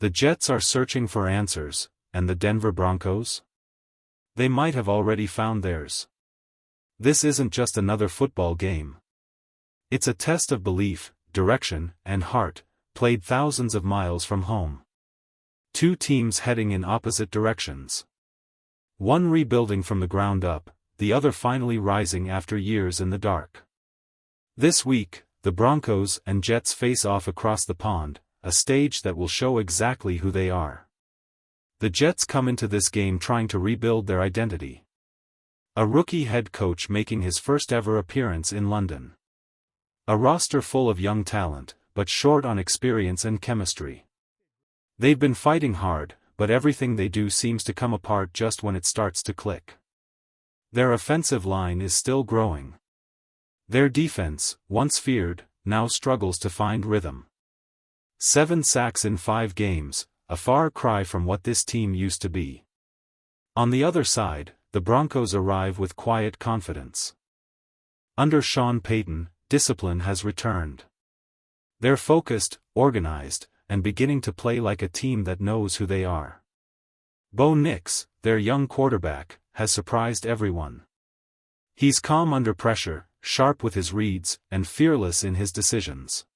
The Jets are searching for answers, and the Denver Broncos? They might have already found theirs. This isn't just another football game. It's a test of belief, direction, and heart, played thousands of miles from home. Two teams heading in opposite directions. One rebuilding from the ground up, the other finally rising after years in the dark. This week, the Broncos and Jets face off across the pond, a stage that will show exactly who they are. The Jets come into this game trying to rebuild their identity. A rookie head coach making his first ever appearance in London. A roster full of young talent, but short on experience and chemistry. They've been fighting hard, but everything they do seems to come apart just when it starts to click. Their offensive line is still growing. Their defense, once feared, now struggles to find rhythm. 7 sacks in 5 games, a far cry from what this team used to be. On the other side, the Broncos arrive with quiet confidence. Under Sean Payton, discipline has returned. They're focused, organized, and beginning to play like a team that knows who they are. Bo Nix, their young quarterback, has surprised everyone. He's calm under pressure, sharp with his reads, and fearless in his decisions.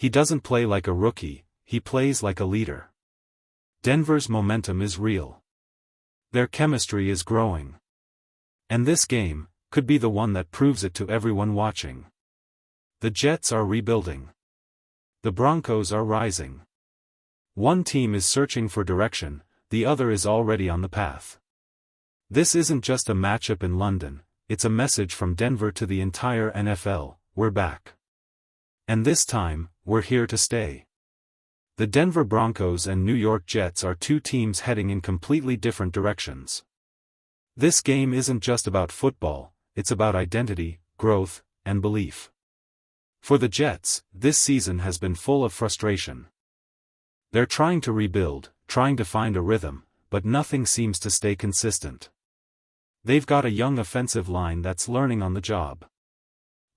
He doesn't play like a rookie, he plays like a leader. Denver's momentum is real. Their chemistry is growing. And this game could be the one that proves it to everyone watching. The Jets are rebuilding. The Broncos are rising. One team is searching for direction, the other is already on the path. This isn't just a matchup in London, it's a message from Denver to the entire NFL, we're back. And this time, we're here to stay. The Denver Broncos and New York Jets are two teams heading in completely different directions. This game isn't just about football, it's about identity, growth, and belief. For the Jets, this season has been full of frustration. They're trying to rebuild, trying to find a rhythm, but nothing seems to stay consistent. They've got a young offensive line that's learning on the job.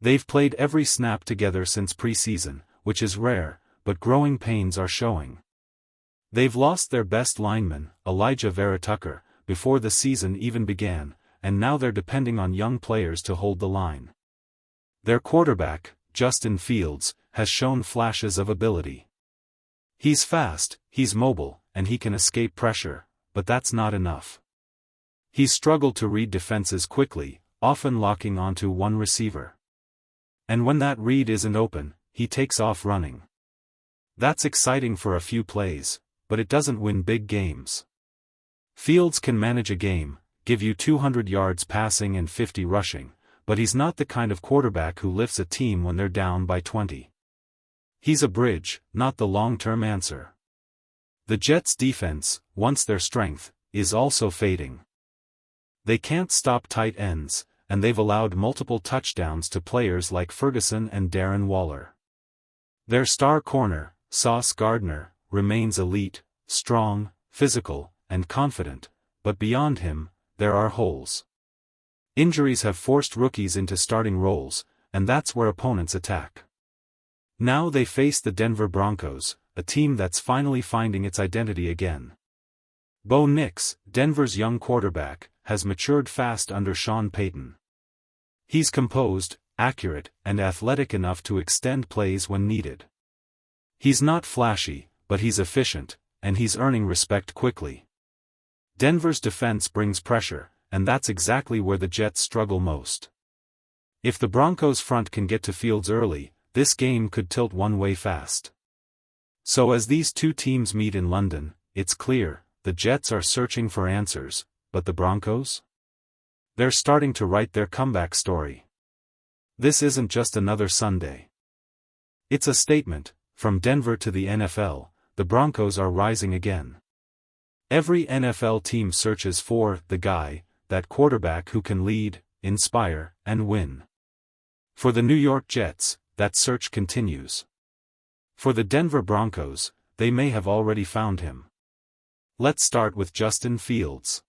They've played every snap together since preseason, which is rare, but growing pains are showing. They've lost their best lineman, Elijah Vera Tucker, before the season even began, and now they're depending on young players to hold the line. Their quarterback, Justin Fields, has shown flashes of ability. He's fast, he's mobile, and he can escape pressure, but that's not enough. He's struggled to read defenses quickly, often locking onto one receiver. And when that read isn't open, he takes off running. That's exciting for a few plays, but it doesn't win big games. Fields can manage a game, give you 200 yards passing and 50 rushing, but he's not the kind of quarterback who lifts a team when they're down by 20. He's a bridge, not the long-term answer. The Jets' defense, once their strength, is also fading. They can't stop tight ends, and they've allowed multiple touchdowns to players like Ferguson and Darren Waller. Their star corner, Sauce Gardner, remains elite, strong, physical, and confident, but beyond him, there are holes. Injuries have forced rookies into starting roles, and that's where opponents attack. Now they face the Denver Broncos, a team that's finally finding its identity again. Bo Nix, Denver's young quarterback, has matured fast under Sean Payton. He's composed, accurate, and athletic enough to extend plays when needed. He's not flashy, but he's efficient, and he's earning respect quickly. Denver's defense brings pressure, and that's exactly where the Jets struggle most. If the Broncos' front can get to Fields early, this game could tilt one way fast. So as these two teams meet in London, it's clear, the Jets are searching for answers, but the Broncos? They're starting to write their comeback story. This isn't just another Sunday. It's a statement, from Denver to the NFL, the Broncos are rising again. Every NFL team searches for the guy, that quarterback who can lead, inspire, and win. For the New York Jets, that search continues. For the Denver Broncos, they may have already found him. Let's start with Justin Fields.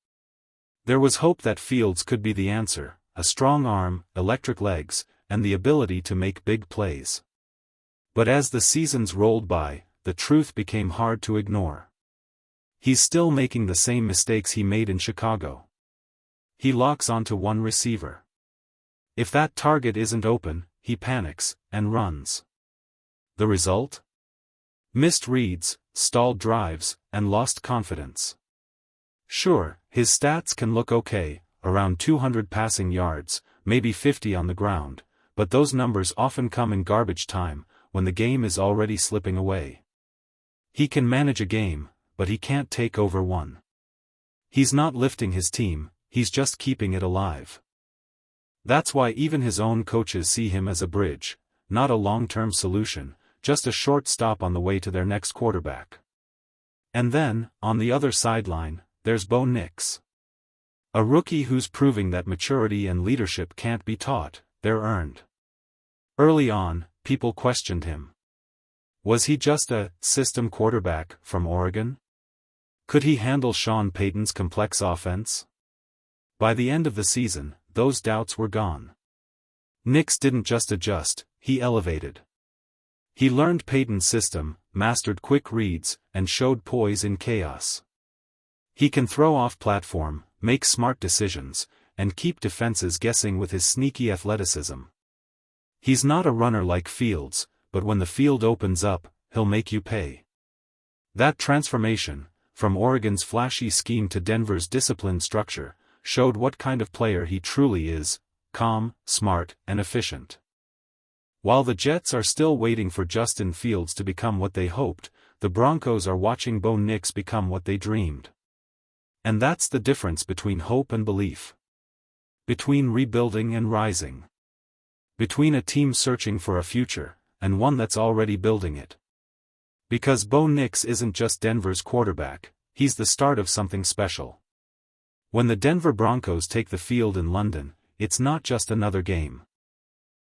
There was hope that Fields could be the answer, a strong arm, electric legs, and the ability to make big plays. But as the seasons rolled by, the truth became hard to ignore. He's still making the same mistakes he made in Chicago. He locks onto one receiver. If that target isn't open, he panics, and runs. The result? Missed reads, stalled drives, and lost confidence. Sure, his stats can look okay, around 200 passing yards, maybe 50 on the ground, but those numbers often come in garbage time, when the game is already slipping away. He can manage a game, but he can't take over one. He's not lifting his team, he's just keeping it alive. That's why even his own coaches see him as a bridge, not a long-term solution, just a short stop on the way to their next quarterback. And then, on the other sideline, there's Bo Nix. A rookie who's proving that maturity and leadership can't be taught, they're earned. Early on, people questioned him. Was he just a system quarterback from Oregon? Could he handle Sean Payton's complex offense? By the end of the season, those doubts were gone. Nix didn't just adjust, he elevated. He learned Payton's system, mastered quick reads, and showed poise in chaos. He can throw off platform, make smart decisions, and keep defenses guessing with his sneaky athleticism. He's not a runner like Fields, but when the field opens up, he'll make you pay. That transformation, from Oregon's flashy scheme to Denver's disciplined structure, showed what kind of player he truly is: calm, smart, and efficient. While the Jets are still waiting for Justin Fields to become what they hoped, the Broncos are watching Bo Nix become what they dreamed. And that's the difference between hope and belief. Between rebuilding and rising. Between a team searching for a future, and one that's already building it. Because Bo Nix isn't just Denver's quarterback, he's the start of something special. When the Denver Broncos take the field in London, it's not just another game.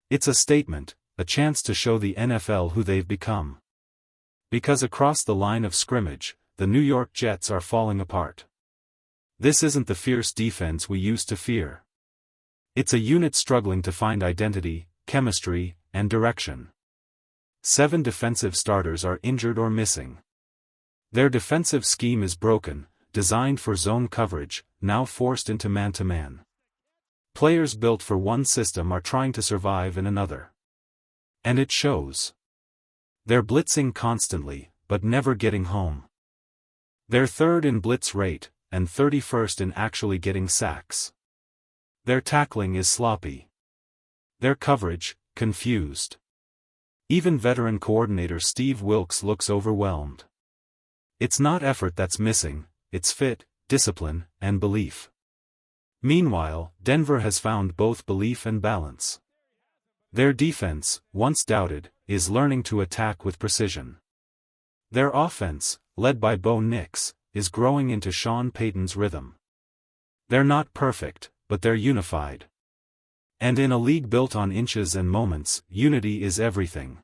It's a statement, a chance to show the NFL who they've become. Because across the line of scrimmage, the New York Jets are falling apart. This isn't the fierce defense we used to fear. It's a unit struggling to find identity, chemistry, and direction. 7 defensive starters are injured or missing. Their defensive scheme is broken, designed for zone coverage, now forced into man-to-man. Players built for one system are trying to survive in another. And it shows. They're blitzing constantly, but never getting home. They're third in blitz rate, and 31st in actually getting sacks. Their tackling is sloppy. Their coverage, confused. Even veteran coordinator Steve Wilks looks overwhelmed. It's not effort that's missing, it's fit, discipline, and belief. Meanwhile, Denver has found both belief and balance. Their defense, once doubted, is learning to attack with precision. Their offense, led by Bo Nix, is growing into Sean Payton's rhythm. They're not perfect, but they're unified. And in a league built on inches and moments, unity is everything.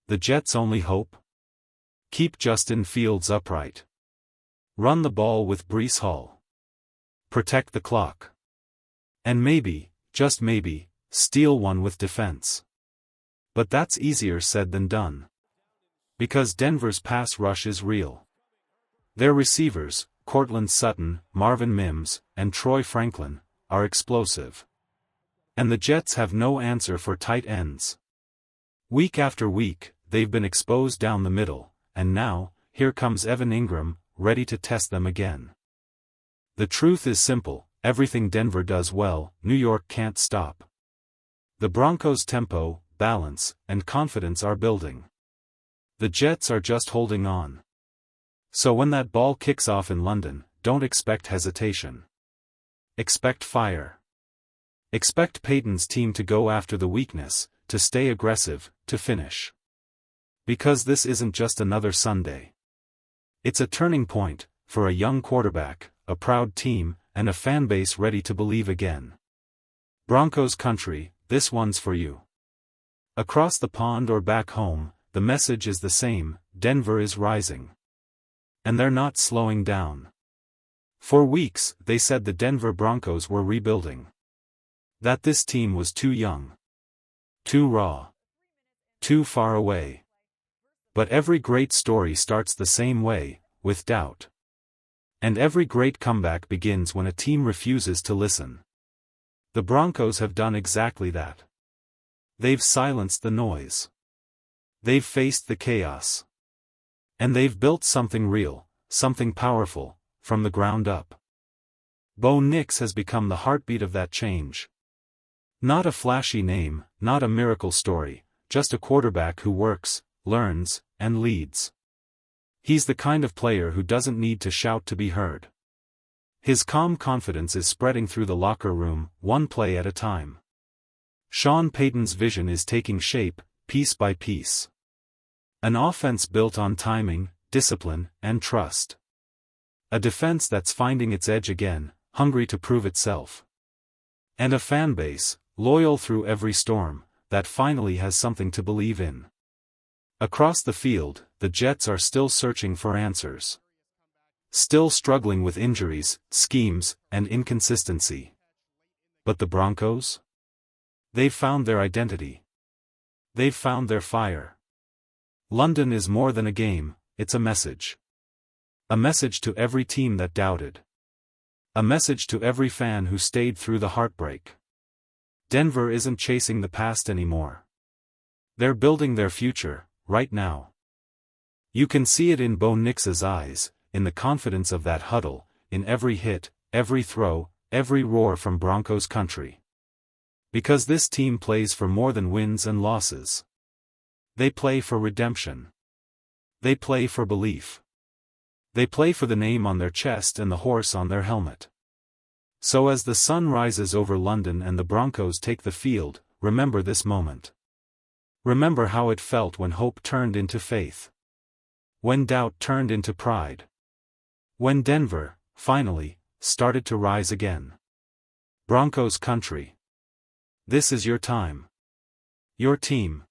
The Jets' only hope? Keep Justin Fields upright. Run the ball with Breece Hall. Protect the clock. And maybe, just maybe, steal one with defense. But that's easier said than done. Because Denver's pass rush is real. Their receivers, Cortland Sutton, Marvin Mims, and Troy Franklin, are explosive. And the Jets have no answer for tight ends. Week after week, they've been exposed down the middle, and now, here comes Evan Ingram, ready to test them again. The truth is simple: everything Denver does well, New York can't stop. The Broncos' tempo, balance, and confidence are building. The Jets are just holding on. So when that ball kicks off in London, don't expect hesitation. Expect fire. Expect Payton's team to go after the weakness, to stay aggressive, to finish. Because this isn't just another Sunday. It's a turning point, for a young quarterback, a proud team, and a fan base ready to believe again. Broncos Country, this one's for you. Across the pond or back home, the message is the same: Denver is rising. And they're not slowing down. For weeks, they said the Denver Broncos were rebuilding. That this team was too young. Too raw. Too far away. But every great story starts the same way, with doubt. And every great comeback begins when a team refuses to listen. The Broncos have done exactly that. They've silenced the noise. They've faced the chaos. And they've built something real, something powerful, from the ground up. Bo Nix has become the heartbeat of that change. Not a flashy name, not a miracle story, just a quarterback who works, learns, and leads. He's the kind of player who doesn't need to shout to be heard. His calm confidence is spreading through the locker room, one play at a time. Sean Payton's vision is taking shape, piece by piece. An offense built on timing, discipline, and trust. A defense that's finding its edge again, hungry to prove itself. And a fanbase, loyal through every storm, that finally has something to believe in. Across the field, the Jets are still searching for answers. Still struggling with injuries, schemes, and inconsistency. But the Broncos? They've found their identity. They've found their fire. London is more than a game, it's a message. A message to every team that doubted. A message to every fan who stayed through the heartbreak. Denver isn't chasing the past anymore. They're building their future, right now. You can see it in Bo Nix's eyes, in the confidence of that huddle, in every hit, every throw, every roar from Broncos Country. Because this team plays for more than wins and losses. They play for redemption. They play for belief. They play for the name on their chest and the horse on their helmet. So as the sun rises over London and the Broncos take the field, remember this moment. Remember how it felt when hope turned into faith. When doubt turned into pride. When Denver, finally, started to rise again. Broncos Country. This is your time. Your team.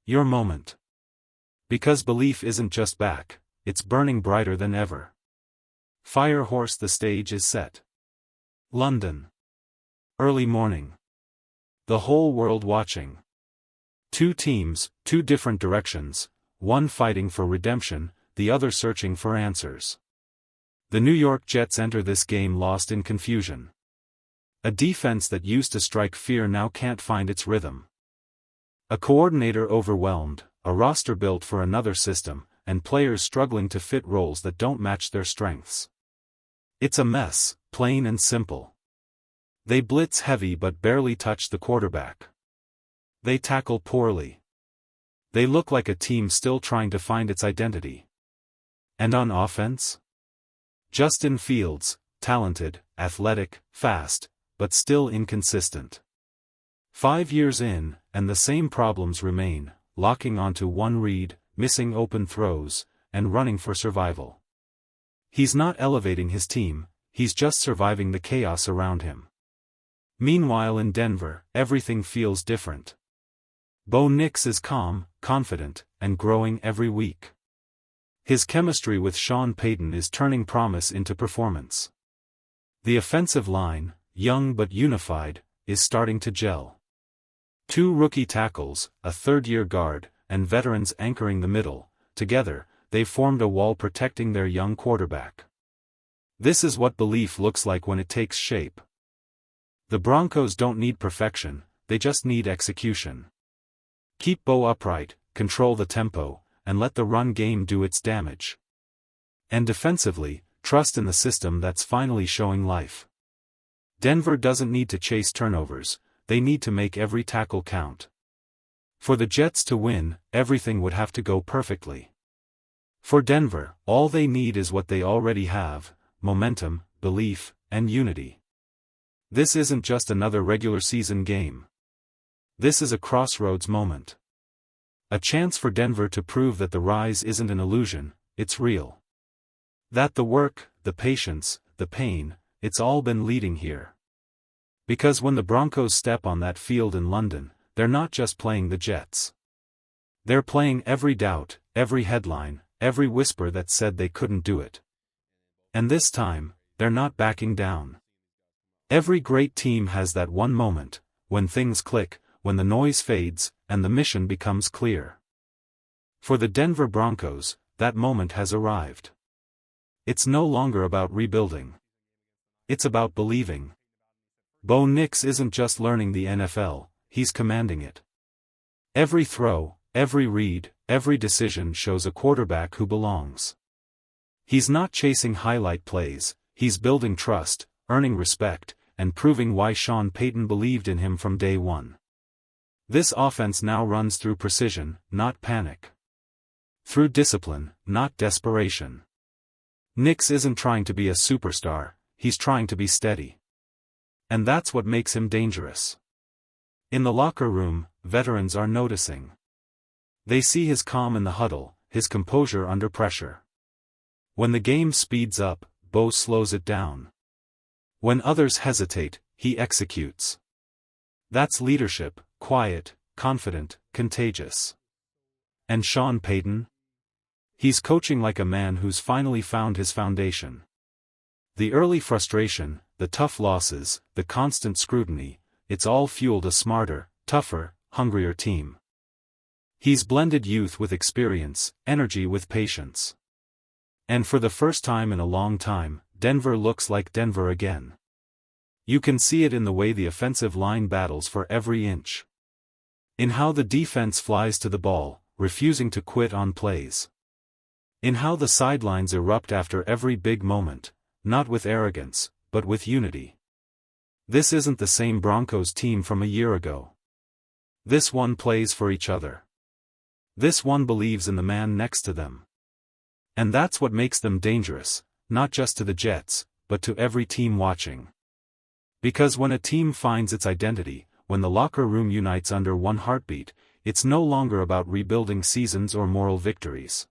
Your moment. Because belief isn't just back, it's burning brighter than ever. Fire horse, the stage is set. London. Early morning. The whole world watching. Two teams, two different directions, one fighting for redemption, the other searching for answers. The New York Jets enter this game lost in confusion. A defense that used to strike fear now can't find its rhythm. A coordinator overwhelmed, a roster built for another system, and players struggling to fit roles that don't match their strengths. It's a mess, plain and simple. They blitz heavy but barely touch the quarterback. They tackle poorly. They look like a team still trying to find its identity. And on offense? Justin Fields, talented, athletic, fast, but still inconsistent. 5 years in, and the same problems remain, locking onto one read, missing open throws, and running for survival. He's not elevating his team, he's just surviving the chaos around him. Meanwhile in Denver, everything feels different. Bo Nix is calm, confident, and growing every week. His chemistry with Sean Payton is turning promise into performance. The offensive line, young but unified, is starting to gel. 2 rookie tackles, a third-year guard, and veterans anchoring the middle, together, they've formed a wall protecting their young quarterback. This is what belief looks like when it takes shape. The Broncos don't need perfection, they just need execution. Keep Bo upright, control the tempo, and let the run game do its damage. And defensively, trust in the system that's finally showing life. Denver doesn't need to chase turnovers, they need to make every tackle count. For the Jets to win, everything would have to go perfectly. For Denver, all they need is what they already have: momentum, belief, and unity. This isn't just another regular season game. This is a crossroads moment. A chance for Denver to prove that the rise isn't an illusion, it's real. That the work, the patience, the pain, it's all been leading here. Because when the Broncos step on that field in London, they're not just playing the Jets. They're playing every doubt, every headline, every whisper that said they couldn't do it. And this time, they're not backing down. Every great team has that one moment, when things click, when the noise fades, and the mission becomes clear. For the Denver Broncos, that moment has arrived. It's no longer about rebuilding. It's about believing. Bo Nix isn't just learning the NFL, he's commanding it. Every throw, every read, every decision shows a quarterback who belongs. He's not chasing highlight plays, he's building trust, earning respect, and proving why Sean Payton believed in him from day one. This offense now runs through precision, not panic. Through discipline, not desperation. Nix isn't trying to be a superstar, he's trying to be steady. And that's what makes him dangerous. In the locker room, veterans are noticing. They see his calm in the huddle, his composure under pressure. When the game speeds up, Bo slows it down. When others hesitate, he executes. That's leadership, quiet, confident, contagious. And Sean Payton? He's coaching like a man who's finally found his foundation. The early frustration, the tough losses, the constant scrutiny, it's all fueled a smarter, tougher, hungrier team. He's blended youth with experience, energy with patience. And for the first time in a long time, Denver looks like Denver again. You can see it in the way the offensive line battles for every inch. In how the defense flies to the ball, refusing to quit on plays. In how the sidelines erupt after every big moment, not with arrogance, but with unity. This isn't the same Broncos team from a year ago. This one plays for each other. This one believes in the man next to them. And that's what makes them dangerous, not just to the Jets, but to every team watching. Because when a team finds its identity, when the locker room unites under one heartbeat, it's no longer about rebuilding seasons or moral victories.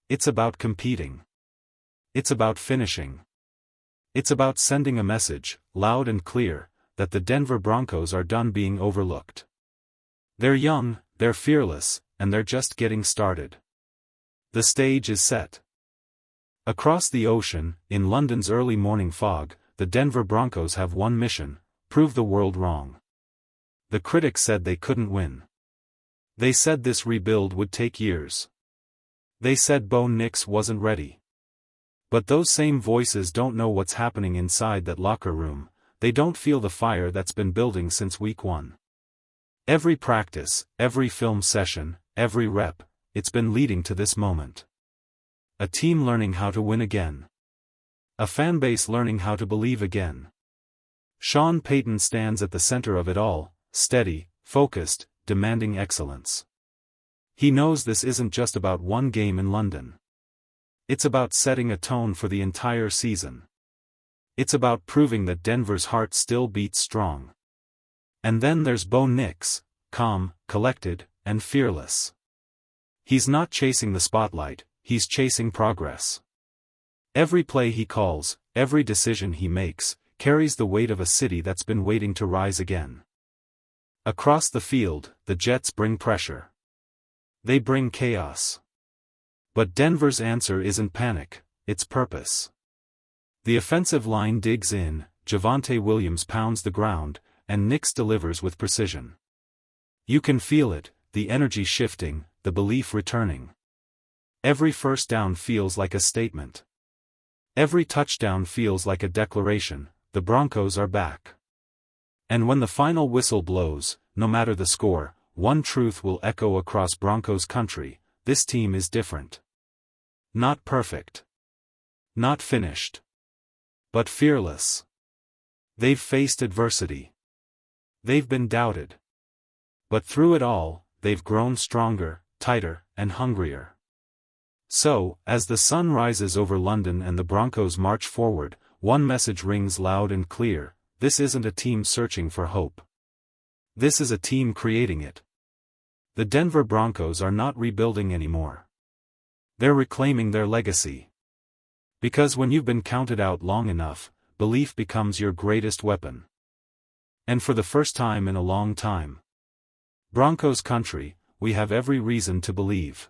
It's about competing. It's about finishing. It's about sending a message, loud and clear, that the Denver Broncos are done being overlooked. They're young, they're fearless, and they're just getting started. The stage is set. Across the ocean, in London's early morning fog, the Denver Broncos have one mission: prove the world wrong. The critics said they couldn't win. They said this rebuild would take years. They said Bo Nix wasn't ready. But those same voices don't know what's happening inside that locker room. They don't feel the fire that's been building since week one. Every practice, every film session, every rep, it's been leading to this moment. A team learning how to win again. A fanbase learning how to believe again. Sean Payton stands at the center of it all, steady, focused, demanding excellence. He knows this isn't just about one game in London. It's about setting a tone for the entire season. It's about proving that Denver's heart still beats strong. And then there's Bo Nix, calm, collected, and fearless. He's not chasing the spotlight, he's chasing progress. Every play he calls, every decision he makes, carries the weight of a city that's been waiting to rise again. Across the field, the Jets bring pressure. They bring chaos. But Denver's answer isn't panic, it's purpose. The offensive line digs in, Javonte Williams pounds the ground, and Nix delivers with precision. You can feel it, the energy shifting, the belief returning. Every first down feels like a statement. Every touchdown feels like a declaration: the Broncos are back. And when the final whistle blows, no matter the score, one truth will echo across Broncos Country: this team is different. Not perfect. Not finished. But fearless. They've faced adversity. They've been doubted. But through it all, they've grown stronger, tighter, and hungrier. So, as the sun rises over London and the Broncos march forward, one message rings loud and clear: this isn't a team searching for hope. This is a team creating it. The Denver Broncos are not rebuilding anymore. They're reclaiming their legacy. Because when you've been counted out long enough, belief becomes your greatest weapon. And for the first time in a long time, Broncos Country, we have every reason to believe.